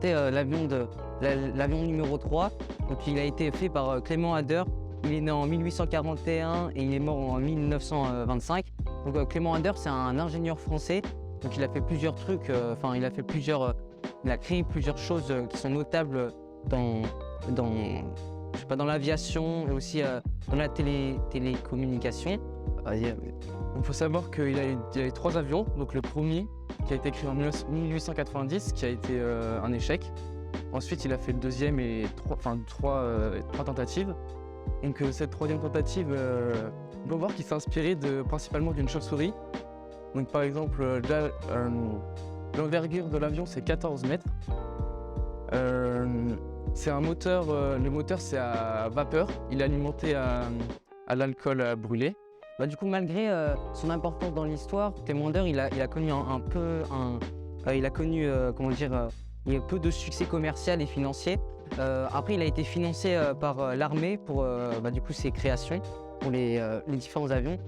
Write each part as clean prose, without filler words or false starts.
présenter l'avion numéro 3. Donc, il a été fait par Clément Ader. Il est né en 1841 et il est mort en 1925. Donc, Clément Ader, c'est un ingénieur français. Donc, il a fait plusieurs trucs. Il a créé plusieurs choses qui sont notables dans l'aviation et aussi dans la télécommunication. Il faut savoir qu'il a eu 3 avions. Donc le premier qui a été créé en 1890, qui a été un échec. Ensuite, il a fait le deuxième et trois tentatives. Donc cette troisième tentative, on peut voir qu'il s'est inspiré principalement d'une chauve-souris. Donc par exemple, l'envergure de l'avion c'est 14 mètres. C'est un moteur, le moteur c'est à vapeur, il est alimenté à l'alcool à brûler. Du coup, malgré son importance dans l'histoire, Clément Ader, il a connu il a peu de succès commercial et financier. Après, il a été financé par l'armée pour du coup, ses créations, pour les différents avions.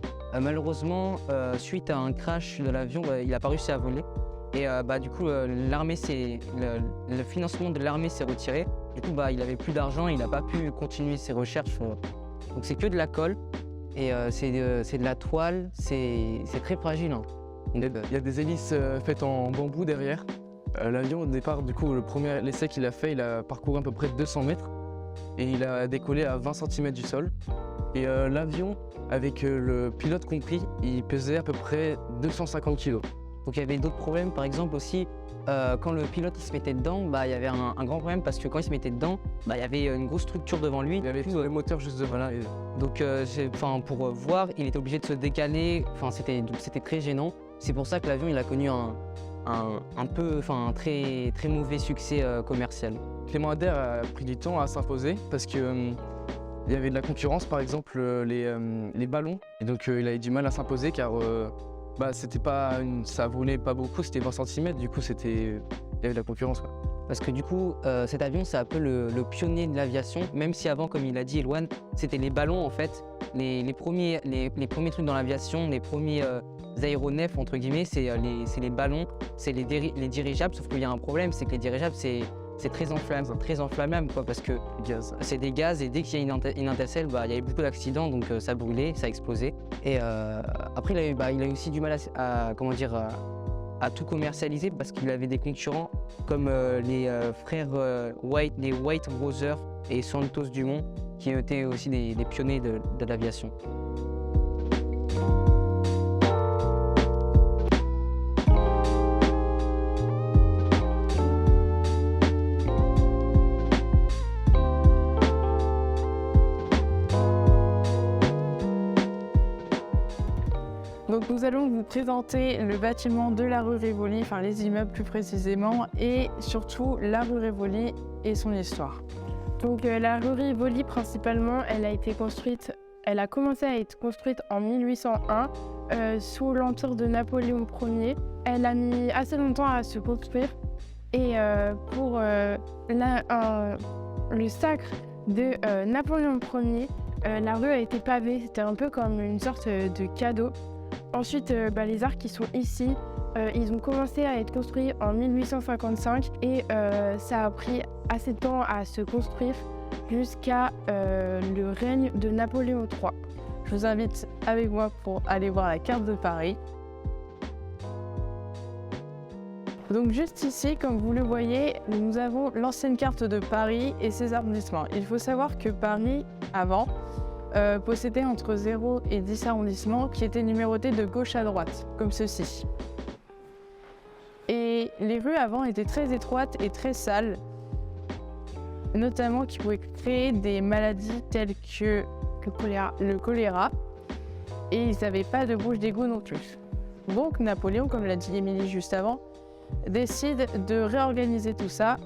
Malheureusement, suite à un crash de l'avion, il n'a pas réussi à voler. Et du coup, le financement de l'armée s'est retiré. Du coup, il n'avait plus d'argent et il n'a pas pu continuer ses recherches. Donc, c'est que de la colle et c'est de la toile. C'est très fragile. Hein. Il y a des hélices faites en bambou derrière. L'avion, au départ, du coup, l'essai qu'il a fait, il a parcouru à peu près 200 mètres et il a décollé à 20 cm du sol. Et l'avion, avec le pilote compris, il pesait à peu près 250 kg. Donc il y avait d'autres problèmes, par exemple aussi, quand le pilote il se mettait dedans, il y avait un grand problème parce que quand il se mettait dedans, il y avait une grosse structure devant lui. Il y avait tout le moteur juste devant là. Donc pour voir, il était obligé de se décaler, c'était très gênant. C'est pour ça que l'avion il a connu un très, très mauvais succès commercial. Clément Ader a pris du temps à s'imposer parce que il y avait de la concurrence, par exemple les ballons. Et donc il avait du mal à s'imposer car ça volait pas beaucoup, c'était 20 cm, du coup il y avait de la concurrence. Quoi. Parce que du coup, cet avion, c'est un peu le pionnier de l'aviation, même si avant, comme il a dit Elouane, c'était les ballons en fait. Les premiers trucs dans l'aviation, les premiers aéronefs, entre guillemets, c'est les ballons, c'est les dirigeables, sauf qu'il y a un problème, c'est que les dirigeables, c'est très inflammable quoi, parce que c'est des gaz et dès qu'il y a une étincelle, il y a eu beaucoup d'accidents, donc ça brûlait, ça explosait. Et après, il a eu aussi du mal à tout commercialiser parce qu'il avait des concurrents comme les frères White, les White Brothers et Santos Dumont, qui étaient aussi des pionniers de l'aviation. Donc nous allons vous présenter le bâtiment de la rue Rivoli, enfin les immeubles plus précisément, et surtout la rue Rivoli et son histoire. Donc la rue Rivoli principalement, elle a commencé à être construite en 1801 sous l'empire de Napoléon Ier. Elle a mis assez longtemps à se construire et pour le sacre de Napoléon Ier, la rue a été pavée, c'était un peu comme une sorte de cadeau. Ensuite, les arcs qui sont ici, ils ont commencé à être construits en 1855 et ça a pris assez de temps à se construire jusqu'à le règne de Napoléon III. Je vous invite avec moi pour aller voir la carte de Paris. Donc juste ici, comme vous le voyez, nous avons l'ancienne carte de Paris et ses arrondissements. Il faut savoir que Paris, avant, possédait entre 0 et 10 arrondissements qui étaient numérotés de gauche à droite, comme ceci. Et les rues avant étaient très étroites et très sales, notamment qui pouvaient créer des maladies telles que le choléra, et ils n'avaient pas de bouche d'égout non plus. Donc Napoléon, comme l'a dit Émilie juste avant, décide de réorganiser tout ça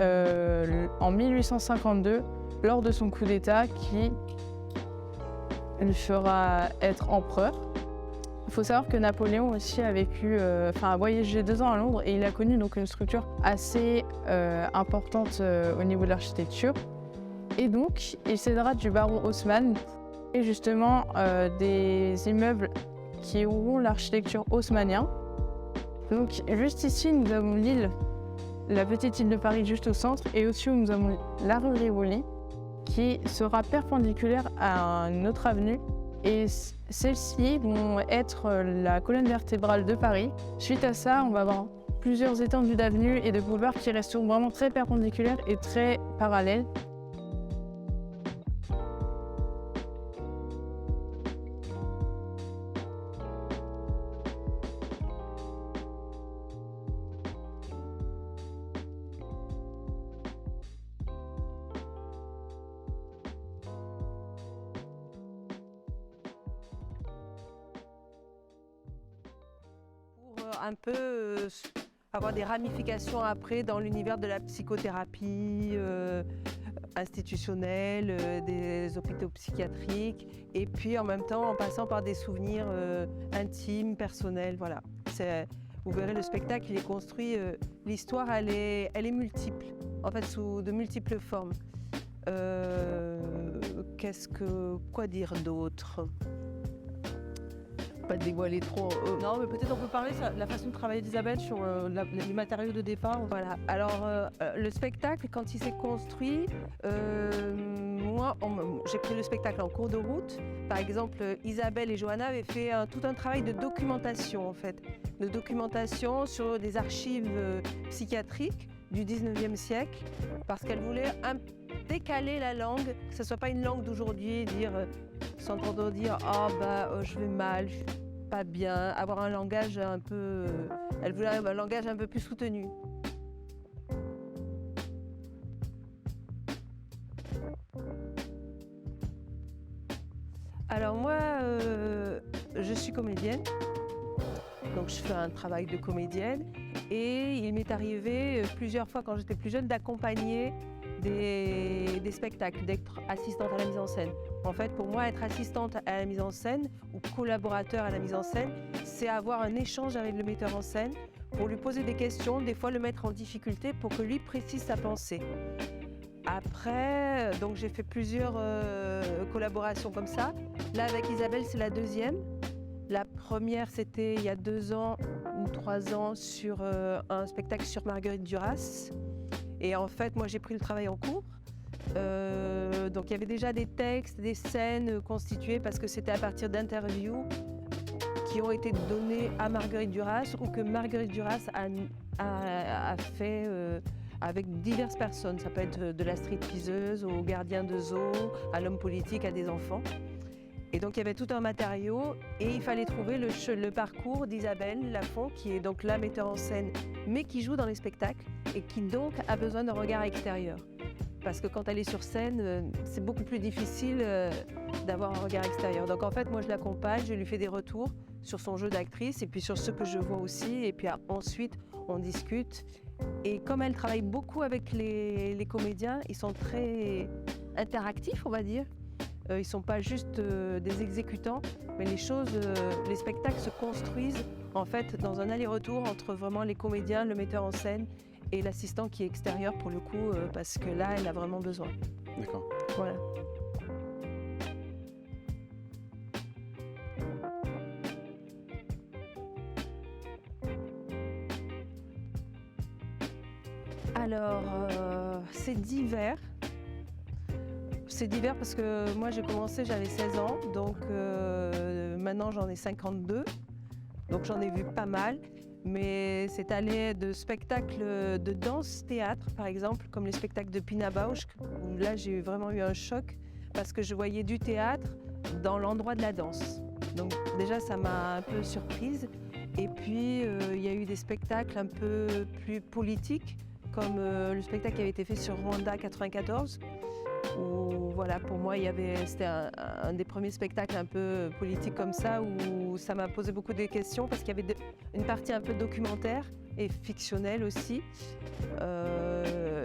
en 1852 lors de son coup d'État qui le fera être empereur. Il faut savoir que Napoléon aussi a voyagé 2 ans à Londres et il a connu donc une structure assez importante au niveau de l'architecture. Et donc, il s'aidera du baron Haussmann et justement des immeubles qui auront l'architecture haussmannienne. Donc, juste ici, nous avons l'île la petite île de Paris juste au centre, et aussi où nous avons la rue Rivoli, qui sera perpendiculaire à une autre avenue. Et celles-ci vont être la colonne vertébrale de Paris. Suite à ça, on va avoir plusieurs étendues d'avenues et de boulevards qui resteront vraiment très perpendiculaires et très parallèles. Un peu avoir des ramifications après dans l'univers de la psychothérapie institutionnelle, des hôpitaux psychiatriques, et puis en même temps en passant par des souvenirs intimes, personnels, voilà. Vous verrez, le spectacle, il est construit, l'histoire, elle est multiple, en fait sous de multiples formes. Quoi dire d'autre ? Pas dévoiler trop. Non, mais peut-être on peut parler de la façon de travailler d'Isabelle sur les matériaux de départ. Voilà. Alors, le spectacle, quand il s'est construit, moi, j'ai pris le spectacle en cours de route. Par exemple, Isabelle et Johanna avaient fait tout un travail de documentation, en fait. De documentation sur des archives psychiatriques du 19e siècle, parce qu'elle voulait décaler la langue, que ce ne soit pas une langue d'aujourd'hui, s'entendre dire « Ah, je vais mal, je suis pas bien », avoir un langage un peu... elle voulait un langage un peu plus soutenu. Alors moi, je suis comédienne, donc je fais un travail de comédienne, et il m'est arrivé plusieurs fois quand j'étais plus jeune d'accompagner des spectacles, d'être assistante à la mise en scène. En fait, pour moi, être assistante à la mise en scène ou collaborateur à la mise en scène, c'est avoir un échange avec le metteur en scène pour lui poser des questions, des fois le mettre en difficulté pour que lui précise sa pensée. Après, donc j'ai fait plusieurs collaborations comme ça. Là, avec Isabelle, c'est la deuxième. La première, c'était il y a 2 ans ou 3 ans sur un spectacle sur Marguerite Duras. Et en fait, moi, j'ai pris le travail en cours. Donc, il y avait déjà des textes, des scènes constituées parce que c'était à partir d'interviews qui ont été données à Marguerite Duras ou que Marguerite Duras a fait avec diverses personnes. Ça peut être de la stripteaseuse au gardien de zoo, à l'homme politique, à des enfants. Et donc, il y avait tout un matériau et il fallait trouver le parcours d'Isabelle Lafont, qui est donc la metteur en scène, mais qui joue dans les spectacles et qui donc a besoin d'un regard extérieur. Parce que quand elle est sur scène, c'est beaucoup plus difficile d'avoir un regard extérieur. Donc en fait, moi je l'accompagne, je lui fais des retours sur son jeu d'actrice et puis sur ce que je vois aussi. Et puis ensuite, on discute. Et comme elle travaille beaucoup avec les comédiens, ils sont très interactifs, on va dire. Ils ne sont pas juste des exécutants, mais les spectacles se construisent en fait dans un aller-retour entre vraiment les comédiens, le metteur en scène et l'assistant qui est extérieur pour le coup, parce que là, elle a vraiment besoin. D'accord. Voilà. Alors, c'est divers. C'est divers parce que moi j'ai commencé, j'avais 16 ans, donc maintenant j'en ai 52, donc j'en ai vu pas mal, mais c'est allé de spectacles de danse-théâtre par exemple, comme les spectacles de Pina Bausch, où là j'ai vraiment eu un choc parce que je voyais du théâtre dans l'endroit de la danse. Donc déjà ça m'a un peu surprise, et puis il y a eu des spectacles un peu plus politiques, comme le spectacle qui avait été fait sur Rwanda 94, où voilà, pour moi c'était un des premiers spectacles un peu politiques comme ça, où ça m'a posé beaucoup de questions parce qu'il y avait une partie un peu documentaire et fictionnelle aussi.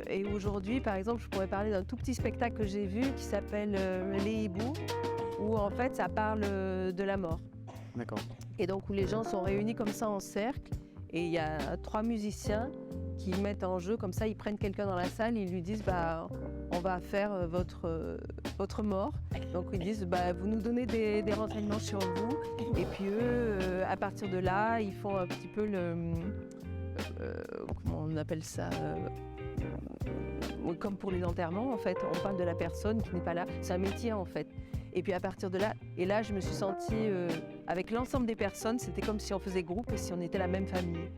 Et aujourd'hui, par exemple, je pourrais parler d'un tout petit spectacle que j'ai vu qui s'appelle Les Hiboux, où en fait ça parle de la mort. D'accord. Et donc où les gens sont réunis comme ça en cercle, et il y a 3 musiciens qui mettent en jeu, comme ça ils prennent quelqu'un dans la salle, ils lui disent on va faire votre mort. Donc ils disent vous nous donnez des renseignements sur vous, et puis eux à partir de là ils font un petit peu comment on appelle ça, comme pour les enterrements en fait, on parle de la personne qui n'est pas là, c'est un métier en fait. Et puis à partir de là, je me suis sentie avec l'ensemble des personnes, c'était comme si on faisait groupe et si on était la même famille.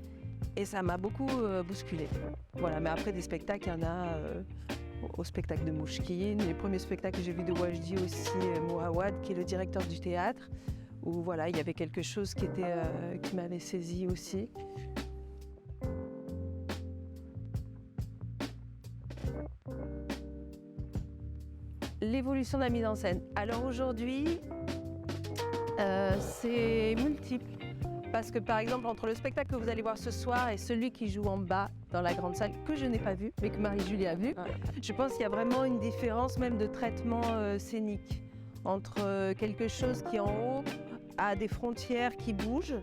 Et ça m'a beaucoup bousculée. Voilà, mais après des spectacles, il y en a au spectacle de Mouchkine, les premiers spectacles que j'ai vus de Wajdi aussi, Mouawad, qui est le directeur du théâtre, où voilà, il y avait quelque chose qui m'avait saisi aussi. L'évolution de la mise en scène. Alors aujourd'hui, c'est multiple. Parce que par exemple, entre le spectacle que vous allez voir ce soir et celui qui joue en bas dans la grande salle, que je n'ai pas vu, mais que Marie-Julie a vu, je pense qu'il y a vraiment une différence même de traitement scénique entre quelque chose qui en haut a des frontières qui bougent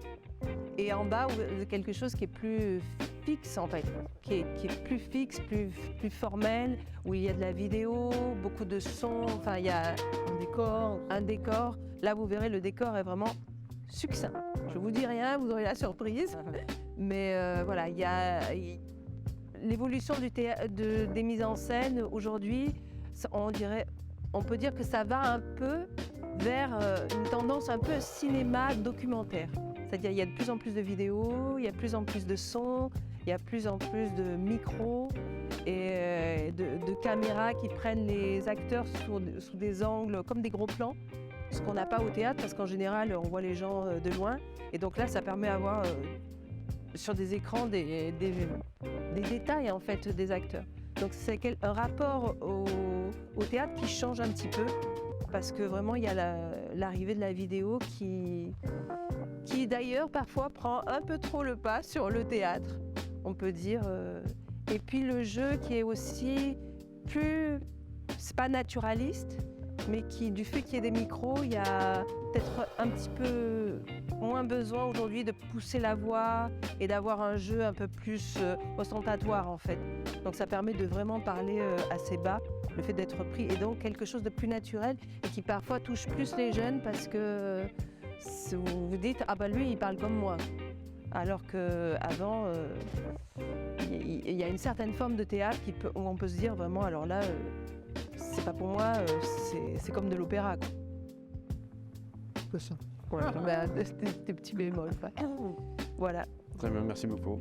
et en bas quelque chose qui est plus fixe en fait, qui est plus fixe, plus formel, où il y a de la vidéo, beaucoup de sons, enfin il y a un décor. Là vous verrez, le décor est vraiment succinct. Je vous dis rien, vous aurez la surprise. Mais voilà, il y a l'évolution des mises en scène aujourd'hui, on peut dire que ça va un peu vers une tendance un peu cinéma documentaire. C'est-à-dire il y a de plus en plus de vidéos, il y a de plus en plus de sons, il y a de plus en plus de micros et de caméras qui prennent les acteurs sous des angles comme des gros plans. Ce qu'on n'a pas au théâtre, parce qu'en général, on voit les gens de loin. Et donc là, ça permet d'avoir sur des écrans des détails en fait, des acteurs. Donc c'est un rapport au théâtre qui change un petit peu, parce que vraiment, il y a l'arrivée de la vidéo qui d'ailleurs, parfois, prend un peu trop le pas sur le théâtre, on peut dire. Et puis le jeu qui est aussi plus... C'est pas naturaliste, mais du fait qu'il y ait des micros, il y a peut-être un petit peu moins besoin aujourd'hui de pousser la voix et d'avoir un jeu un peu plus ostentatoire en fait. Donc ça permet de vraiment parler assez bas, le fait d'être pris, et donc quelque chose de plus naturel et qui parfois touche plus les jeunes parce que vous vous dites « Ah bah lui, il parle comme moi ». Alors qu'avant, il y a une certaine forme de théâtre où on peut se dire vraiment « Alors là, c'est pas pour moi, c'est comme de l'opéra. » C'est ça. Voilà, des petits bémols. Voilà. Très bien, merci beaucoup.